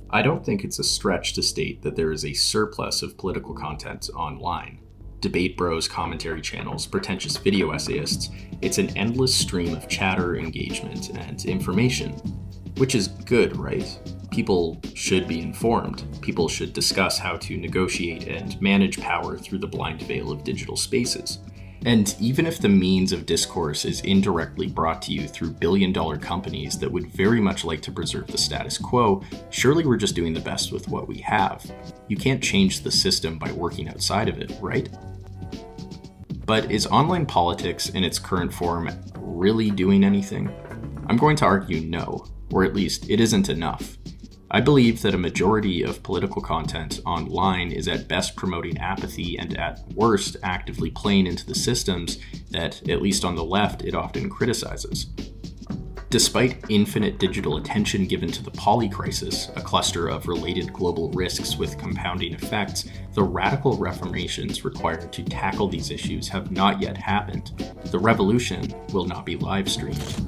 I don't think it's a stretch to state that there is a surplus of political content online. Debate bros, commentary channels, pretentious video essayists, it's an endless stream of chatter, engagement, and information. Which is good, right? People should be informed. People should discuss how to negotiate and manage power through the blind veil of digital spaces. And even if the means of discourse is indirectly brought to you through billion-dollar companies that would very much like to preserve the status quo, surely we're just doing the best with what we have. You can't change the system by working outside of it, right? But is online politics in its current form really doing anything? I'm going to argue no, or at least it isn't enough. I believe that a majority of political content online is at best promoting apathy and at worst actively playing into the systems that, at least on the left, it often criticizes. Despite infinite digital attention given to the poly crisis, a cluster of related global risks with compounding effects, the radical reformations required to tackle these issues have not yet happened. The revolution will not be live streamed.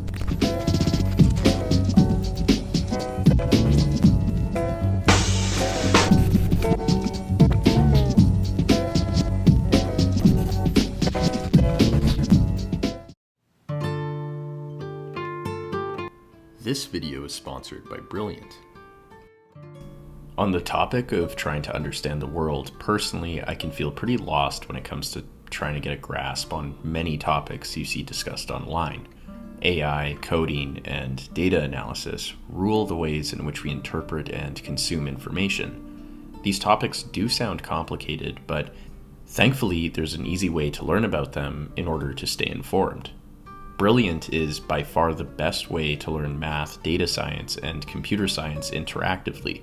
This video is sponsored by Brilliant. On the topic of trying to understand the world, personally, I can feel pretty lost when it comes to trying to get a grasp on many topics you see discussed online. AI, coding, and data analysis rule the ways in which we interpret and consume information. These topics do sound complicated, but thankfully there's an easy way to learn about them in order to stay informed. Brilliant is by far the best way to learn math, data science, and computer science interactively.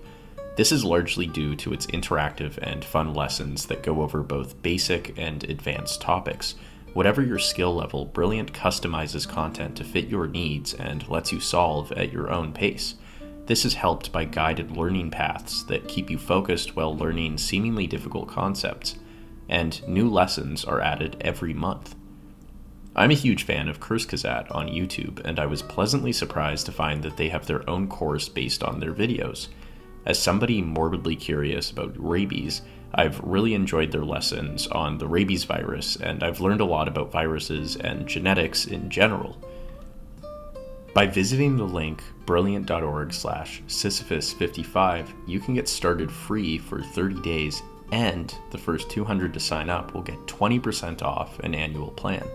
This is largely due to its interactive and fun lessons that go over both basic and advanced topics. Whatever your skill level, Brilliant customizes content to fit your needs and lets you solve at your own pace. This is helped by guided learning paths that keep you focused while learning seemingly difficult concepts, and new lessons are added every month. I'm a huge fan of Kurzgesagt on YouTube, and I was pleasantly surprised to find that they have their own course based on their videos. As somebody morbidly curious about rabies, I've really enjoyed their lessons on the rabies virus, and I've learned a lot about viruses and genetics in general. By visiting the link brilliant.org/Sisyphus55, you can get started free for 30 days, and the first 200 to sign up will get 20% off an annual plan.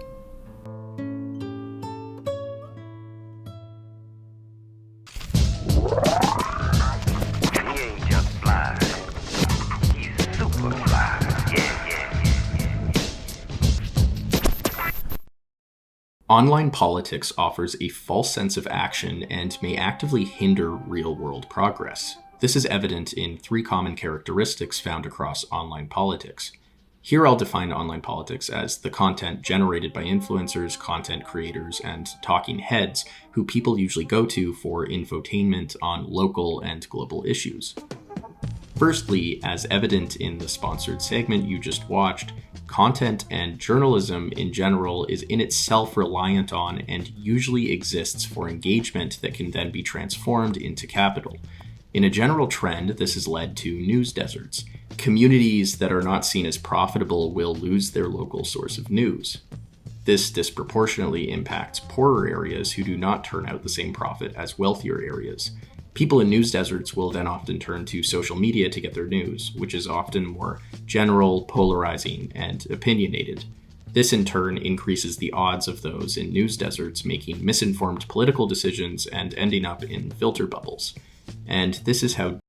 Online politics offers a false sense of action and may actively hinder real-world progress. This is evident in three common characteristics found across online politics. Here I'll define online politics as the content generated by influencers, content creators, and talking heads who people usually go to for infotainment on local and global issues. Firstly, as evident in the sponsored segment you just watched, content and journalism in general is in itself reliant on and usually exists for engagement that can then be transformed into capital. In a general trend, this has led to news deserts. Communities that are not seen as profitable will lose their local source of news. This disproportionately impacts poorer areas who do not turn out the same profit as wealthier areas. People in news deserts will then often turn to social media to get their news, which is often more general, polarizing, and opinionated. This in turn increases the odds of those in news deserts making misinformed political decisions and ending up in filter bubbles. And this is how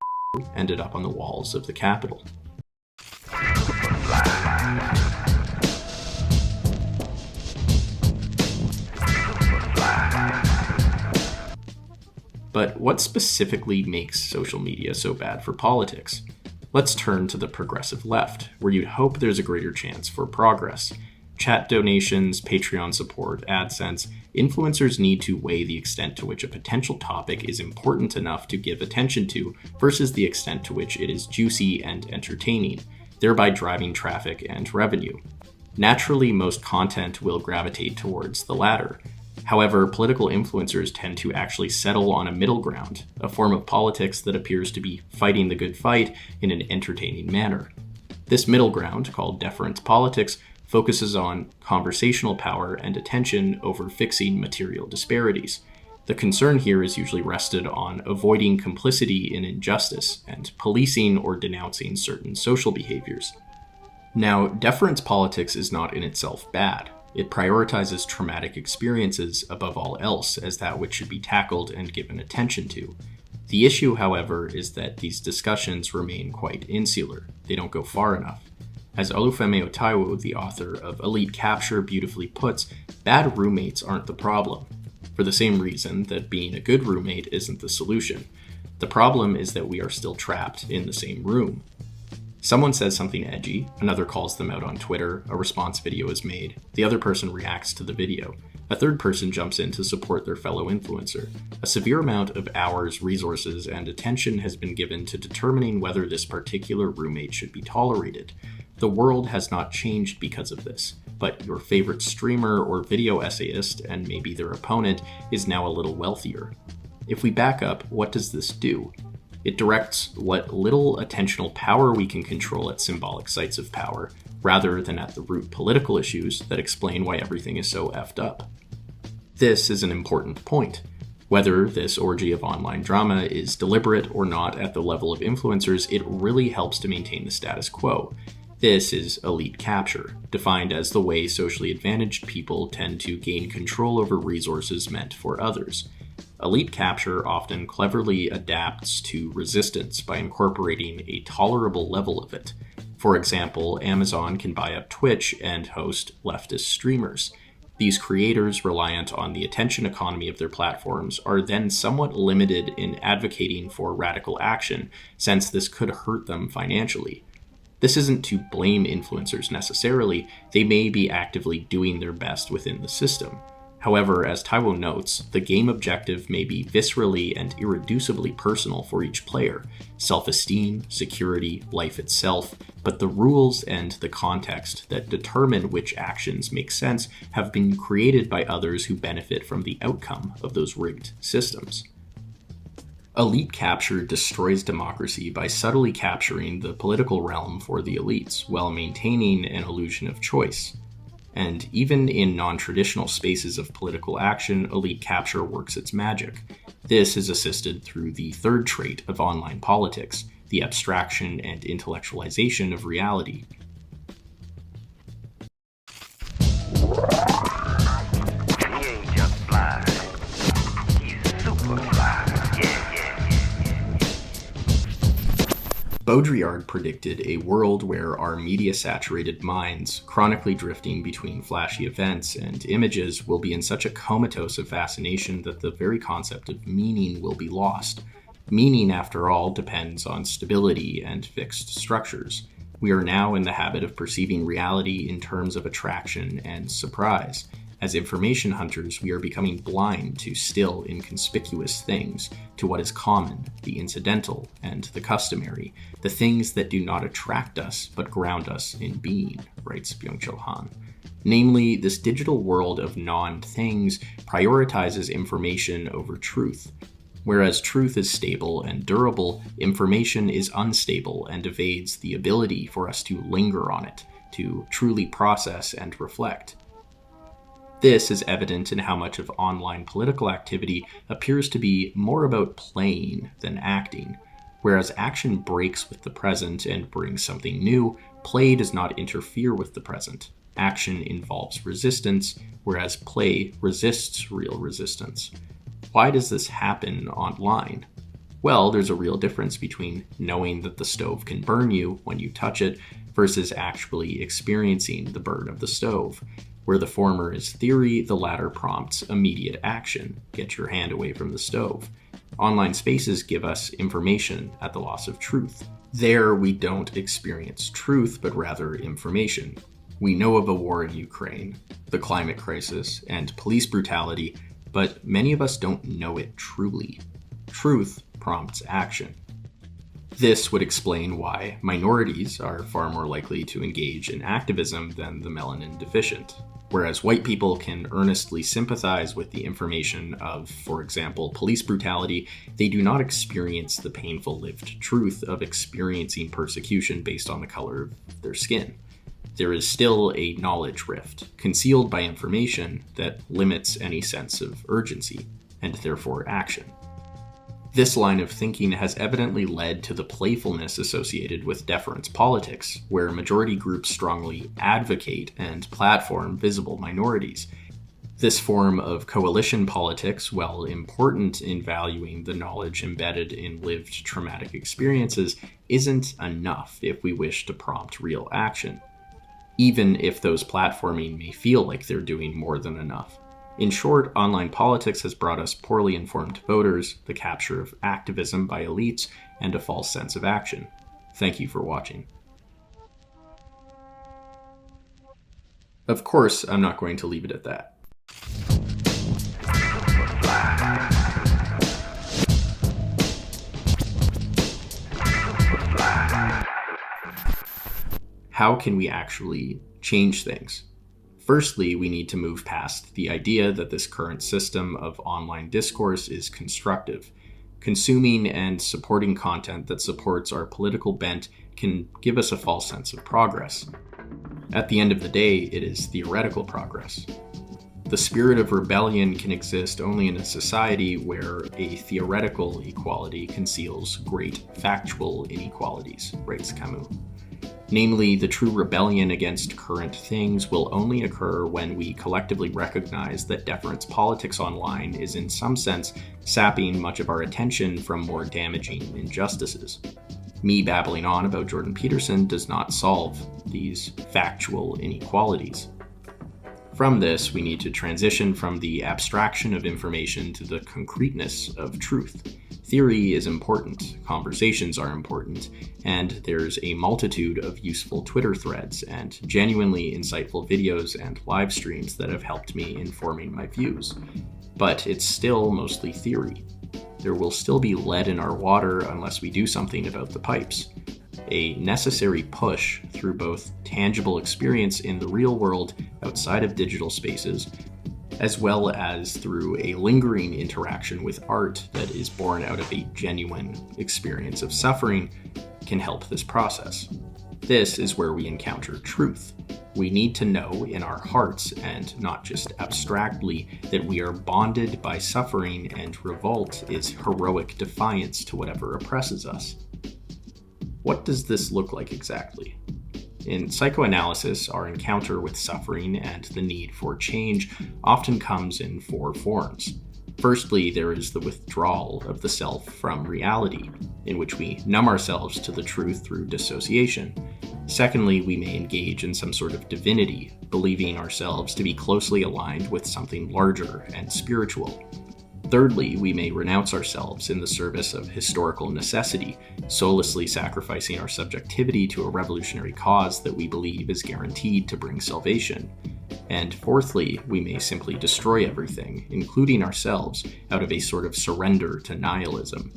ended up on the walls of the Capitol. But what specifically makes social media so bad for politics? Let's turn to the progressive left, where you'd hope there's a greater chance for progress. Chat donations, Patreon support, AdSense, influencers need to weigh the extent to which a potential topic is important enough to give attention to versus the extent to which it is juicy and entertaining, thereby driving traffic and revenue. Naturally, most content will gravitate towards the latter. However, political influencers tend to actually settle on a middle ground, a form of politics that appears to be fighting the good fight in an entertaining manner. This middle ground, called deference politics, focuses on conversational power and attention over fixing material disparities. The concern here is usually rested on avoiding complicity in injustice and policing or denouncing certain social behaviors. Now, deference politics is not in itself bad. It prioritizes traumatic experiences above all else as that which should be tackled and given attention to. The issue, however, is that these discussions remain quite insular. They don't go far enough. As Olufemi Otaiwo, the author of Elite Capture, beautifully puts, bad roommates aren't the problem, for the same reason that being a good roommate isn't the solution. The problem is that we are still trapped in the same room. Someone says something edgy, another calls them out on Twitter, a response video is made, the other person reacts to the video, a third person jumps in to support their fellow influencer. A severe amount of hours, resources, and attention has been given to determining whether this particular roommate should be tolerated. The world has not changed because of this, but your favorite streamer or video essayist, and maybe their opponent, is now a little wealthier. If we back up, what does this do? It directs what little attentional power we can control at symbolic sites of power, rather than at the root political issues that explain why everything is so effed up. This is an important point. Whether this orgy of online drama is deliberate or not at the level of influencers, it really helps to maintain the status quo. This is elite capture, defined as the way socially advantaged people tend to gain control over resources meant for others. Elite capture often cleverly adapts to resistance by incorporating a tolerable level of it. For example, Amazon can buy up Twitch and host leftist streamers. These creators, reliant on the attention economy of their platforms, are then somewhat limited in advocating for radical action, since this could hurt them financially. This isn't to blame influencers necessarily, they may be actively doing their best within the system. However, as Taiwo notes, the game objective may be viscerally and irreducibly personal for each player, self-esteem, security, life itself, but the rules and the context that determine which actions make sense have been created by others who benefit from the outcome of those rigged systems. Elite capture destroys democracy by subtly capturing the political realm for the elites, while maintaining an illusion of choice. And even in non-traditional spaces of political action, elite capture works its magic. This is assisted through the third trait of online politics, the abstraction and intellectualization of reality. He ain't just fly, he's super fly. Baudrillard predicted a world where our media-saturated minds, chronically drifting between flashy events and images, will be in such a comatose of fascination that the very concept of meaning will be lost. Meaning, after all, depends on stability and fixed structures. We are now in the habit of perceiving reality in terms of attraction and surprise. As information hunters, we are becoming blind to still inconspicuous things, to what is common, the incidental, and the customary, the things that do not attract us but ground us in being, writes Chul-Han. Namely, this digital world of non-things prioritizes information over truth. Whereas truth is stable and durable, information is unstable and evades the ability for us to linger on it, to truly process and reflect. This is evident in how much of online political activity appears to be more about playing than acting. Whereas action breaks with the present and brings something new, play does not interfere with the present. Action involves resistance, whereas play resists real resistance. Why does this happen online? Well, there's a real difference between knowing that the stove can burn you when you touch it versus actually experiencing the burn of the stove. Where the former is theory, the latter prompts immediate action. Get your hand away from the stove. Online spaces give us information at the loss of truth. There, we don't experience truth, but rather information. We know of a war in Ukraine, the climate crisis, and police brutality, but many of us don't know it truly. Truth prompts action. This would explain why minorities are far more likely to engage in activism than the melanin deficient. Whereas white people can earnestly sympathize with the information of, for example, police brutality, they do not experience the painful lived truth of experiencing persecution based on the color of their skin. There is still a knowledge rift, concealed by information, that limits any sense of urgency, and therefore action. This line of thinking has evidently led to the playfulness associated with deference politics, where majority groups strongly advocate and platform visible minorities. This form of coalition politics, while important in valuing the knowledge embedded in lived traumatic experiences, isn't enough if we wish to prompt real action, even if those platforming may feel like they're doing more than enough. In short, online politics has brought us poorly informed voters, the capture of activism by elites, and a false sense of action. Thank you for watching. Of course, I'm not going to leave it at that. How can we actually change things? Firstly, we need to move past the idea that this current system of online discourse is constructive. Consuming and supporting content that supports our political bent can give us a false sense of progress. At the end of the day, it is theoretical progress. The spirit of rebellion can exist only in a society where a theoretical equality conceals great factual inequalities, writes Camus. Namely, the true rebellion against current things will only occur when we collectively recognize that deference politics online is in some sense sapping much of our attention from more damaging injustices. Me babbling on about Jordan Peterson does not solve these factual inequalities. From this, we need to transition from the abstraction of information to the concreteness of truth. Theory is important, conversations are important, and there's a multitude of useful Twitter threads and genuinely insightful videos and live streams that have helped me informing my views. But it's still mostly theory. There will still be lead in our water unless we do something about the pipes. A necessary push through both tangible experience in the real world outside of digital spaces, as well as through a lingering interaction with art that is born out of a genuine experience of suffering, can help this process. This is where we encounter truth. We need to know in our hearts, and not just abstractly, that we are bonded by suffering, and revolt is heroic defiance to whatever oppresses us. What does this look like exactly? In psychoanalysis, our encounter with suffering and the need for change often comes in four forms. Firstly, there is the withdrawal of the self from reality, in which we numb ourselves to the truth through dissociation. Secondly, we may engage in some sort of divinity, believing ourselves to be closely aligned with something larger and spiritual. Thirdly, we may renounce ourselves in the service of historical necessity, soullessly sacrificing our subjectivity to a revolutionary cause that we believe is guaranteed to bring salvation. And fourthly, we may simply destroy everything, including ourselves, out of a sort of surrender to nihilism.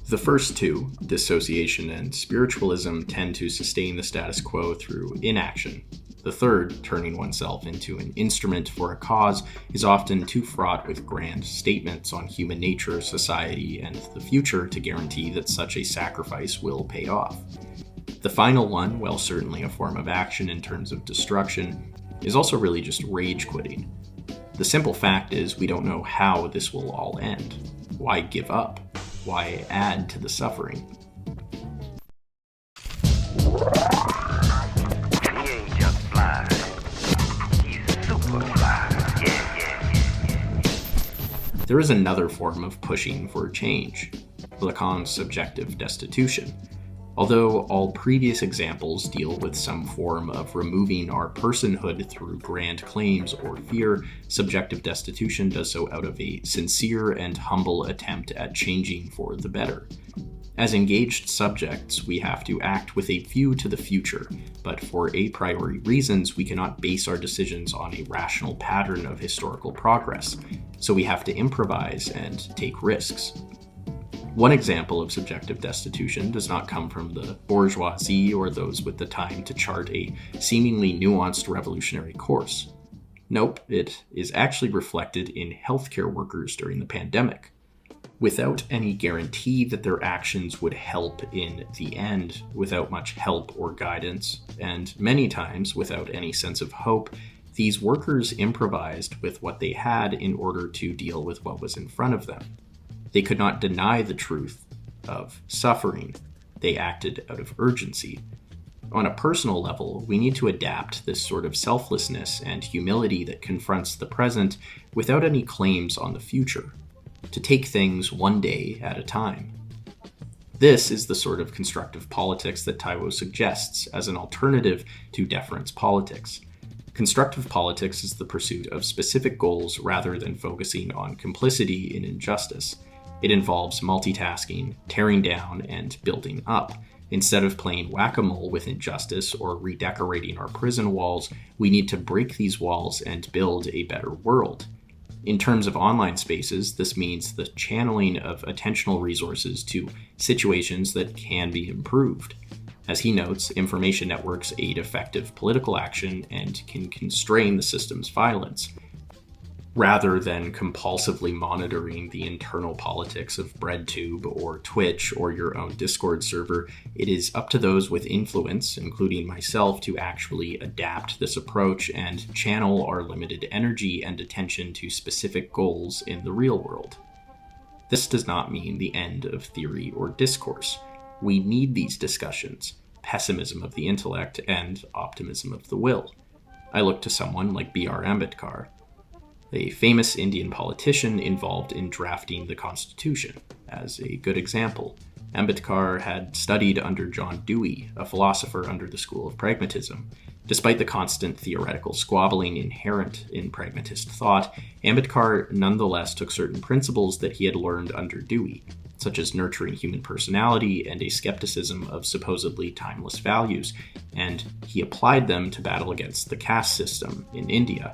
The first two, dissociation and spiritualism, tend to sustain the status quo through inaction. The third, turning oneself into an instrument for a cause, is often too fraught with grand statements on human nature, society, and the future to guarantee that such a sacrifice will pay off. The final one, while certainly a form of action in terms of destruction, is also really just rage quitting. The simple fact is we don't know how this will all end. Why give up? Why add to the suffering? There is another form of pushing for change, Lacan's subjective destitution. Although all previous examples deal with some form of removing our personhood through grand claims or fear, subjective destitution does so out of a sincere and humble attempt at changing for the better. As engaged subjects, we have to act with a view to the future, but for a priori reasons, we cannot base our decisions on a rational pattern of historical progress, so we have to improvise and take risks. One example of subjective destitution does not come from the bourgeoisie or those with the time to chart a seemingly nuanced revolutionary course. Nope, it is actually reflected in healthcare workers during the pandemic. Without any guarantee that their actions would help in the end, without much help or guidance, and many times without any sense of hope, these workers improvised with what they had in order to deal with what was in front of them. They could not deny the truth of suffering. They acted out of urgency. On a personal level, we need to adapt this sort of selflessness and humility that confronts the present without any claims on the future, to take things one day at a time. This is the sort of constructive politics that Taiwo suggests as an alternative to deference politics. Constructive politics is the pursuit of specific goals rather than focusing on complicity in injustice. It involves multitasking, tearing down, and building up. Instead of playing whack-a-mole with injustice or redecorating our prison walls, we need to break these walls and build a better world. In terms of online spaces, this means the channeling of attentional resources to situations that can be improved. As he notes, information networks aid effective political action and can constrain the system's violence. Rather than compulsively monitoring the internal politics of BreadTube or Twitch or your own Discord server, it is up to those with influence, including myself, to actually adapt this approach and channel our limited energy and attention to specific goals in the real world. This does not mean the end of theory or discourse. We need these discussions, pessimism of the intellect and optimism of the will. I look to someone like B.R. Ambedkar, a famous Indian politician involved in drafting the Constitution, as a good example. Ambedkar had studied under John Dewey, a philosopher under the school of pragmatism. Despite the constant theoretical squabbling inherent in pragmatist thought, Ambedkar nonetheless took certain principles that he had learned under Dewey, such as nurturing human personality and a skepticism of supposedly timeless values, and he applied them to battle against the caste system in India.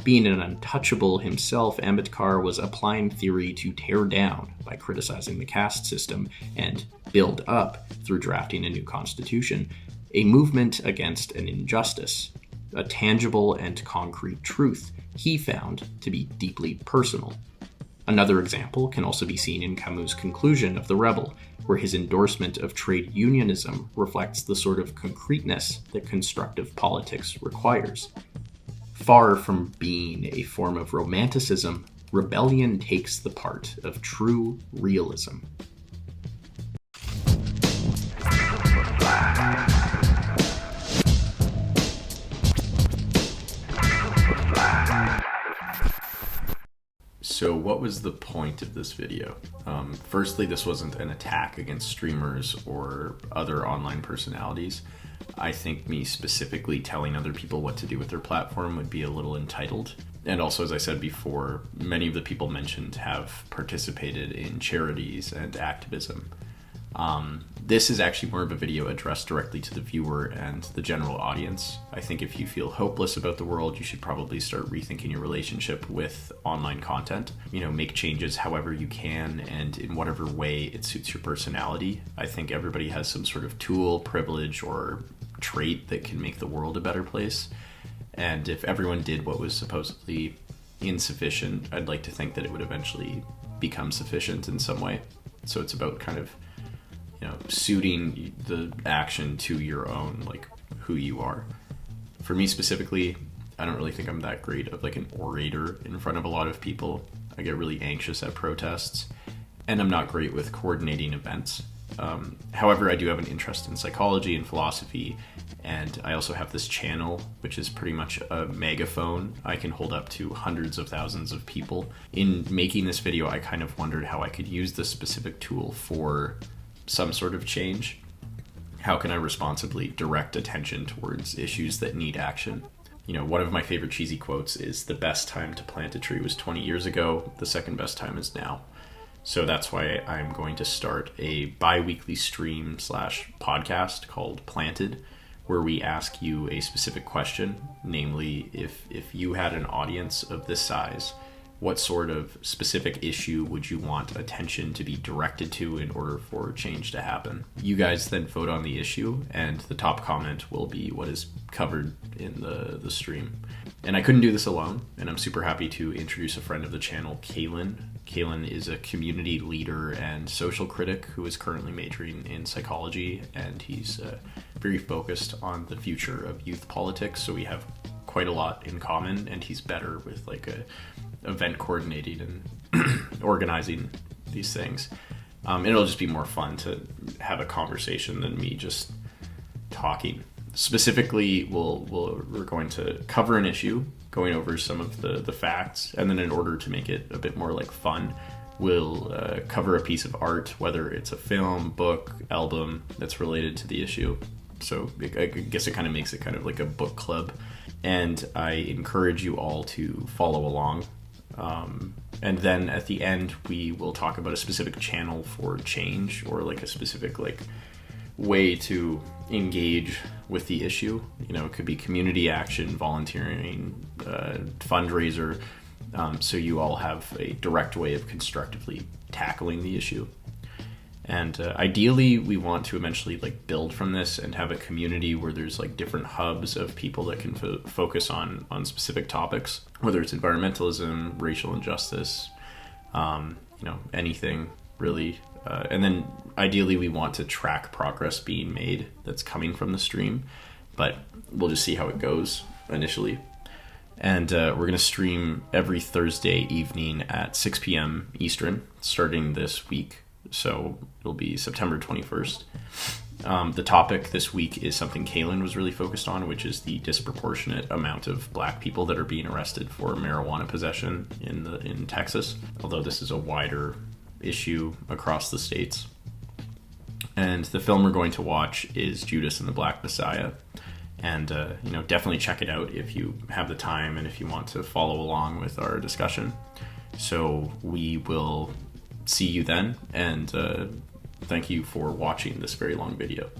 Being an untouchable himself, Ambedkar was applying theory to tear down by criticizing the caste system and build up through drafting a new constitution, a movement against an injustice, a tangible and concrete truth he found to be deeply personal. Another example can also be seen in Camus' conclusion of The Rebel, where his endorsement of trade unionism reflects the sort of concreteness that constructive politics requires. Far from being a form of romanticism, rebellion takes the part of true realism. So what was the point of this video? Firstly, this wasn't an attack against streamers or other online personalities. I think me specifically telling other people what to do with their platform would be a little entitled. And also, as I said before, many of the people mentioned have participated in charities and activism. This is actually more of a video addressed directly to the viewer and the general audience. I think if you feel hopeless about the world, you should probably start rethinking your relationship with online content. Make changes however you can and in whatever way it suits your personality. I think everybody has some sort of tool, privilege, or trait that can make the world a better place. And if everyone did what was supposedly insufficient, I'd like to think that it would eventually become sufficient in some way. So it's about kind of suiting the action to your own, who you are. For me specifically, I don't really think I'm that great of an orator in front of a lot of people. I get really anxious at protests, and I'm not great with coordinating events. However, I do have an interest in psychology and philosophy, and I also have this channel, which is pretty much a megaphone. I can hold up to hundreds of thousands of people. In making this video, I kind of wondered how I could use this specific tool for some sort of change. How can I responsibly direct attention towards issues that need action? One of my favorite cheesy quotes is, "The best time to plant a tree was 20 years ago, the second best time is now." So that's why I'm going to start a bi-weekly stream / podcast called Planted, where we ask you a specific question, namely, if you had an audience of this size, what sort of specific issue would you want attention to be directed to in order for change to happen? You guys then vote on the issue, and the top comment will be what is covered in the stream. And I couldn't do this alone, and I'm super happy to introduce a friend of the channel, Kaylin. Kaylin is a community leader and social critic who is currently majoring in psychology, and he's very focused on the future of youth politics, so we have quite a lot in common, and he's better with like event coordinating and organizing these things. It'll just be more fun to have a conversation than me just talking. Specifically, we're going to cover an issue, going over some of the facts, and then in order to make it a bit more like fun, we'll cover a piece of art, whether it's a film, book, album that's related to the issue. So I guess it kind of makes it kind of like a book club, and I encourage you all to follow along. And then at the end, we will talk about a specific channel for change, or like a specific like way to engage with the issue. You know, it could be community action, volunteering, fundraiser, so you all have a direct way of constructively tackling the issue. And ideally, we want to eventually like build from this and have a community where there's like different hubs of people that can focus on specific topics, whether it's environmentalism, racial injustice, you know, anything really. And then ideally, we want to track progress being made that's coming from the stream, but we'll just see how it goes initially. And we're going to stream every Thursday evening at 6 p.m. Eastern, starting this week. So it'll be September 21st. The topic this week is something Kaylin was really focused on, which is the disproportionate amount of black people that are being arrested for marijuana possession in Texas, although this is a wider issue across the states. And the film we're going to watch is Judas and the Black Messiah. And, you know, definitely check it out if you have the time and if you want to follow along with our discussion. So we will see you then, and thank you for watching this very long video.